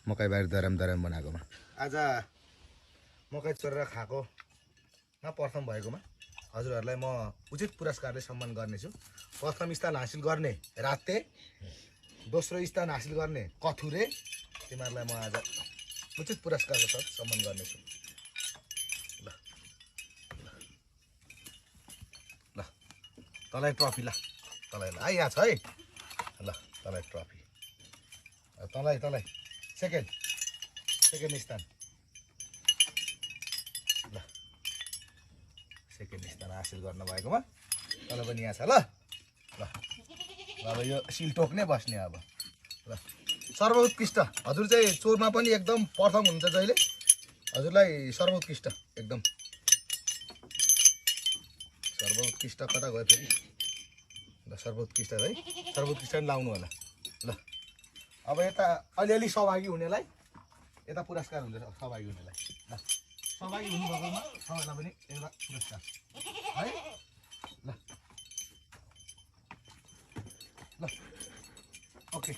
मकै बारी दराम बनाएकोमा आज मकै चोरेर खाएको प्रथम भएकोमा हजुरहरूलाई म उचित पुरस्कारले सम्मान गर्नेछु। प्रथम स्थान हासिल गर्ने राते, दोस्रो स्थान हासिल गर्ने कथुरे, तिमीहरूलाई म आज उचित पुरस्कारको साथ सम्मान गर्नेछु। ल ल तँलाई ट्रफी, ल तँलाई ल यहाँ छ है, ल तँलाई ट्रफी, तँलाई सेकेन्ड स्थान, ल सेकेन्ड स्थान हासिल गर्नुभएकोमा तँलाई पनि यहाँ छ। ल ल अब यो सिल टोक्ने बस्ने अब। ल सर्वोत्कृष्ट हजुर चाहिँ चोरमा पनि एकदम प्रथम हुन्छ जहिले, हजुरलाई सर्वोत्कृष्ट एकदम सर्वोत्कृष्ट कता गयो फेरि। ल सर्वोत्कृष्ट है, सर्वोत्कृष्ट पनि लाउनु होला। ल अब यता अलिअलि सहभागी हुनेलाई यता पुरस्कार हुन्छ, सहभागी हुनेलाई। ल सहभागी हुनुभएकोमा सबैलाई पनि एउटा पुरस्कार है। ल ल ओके।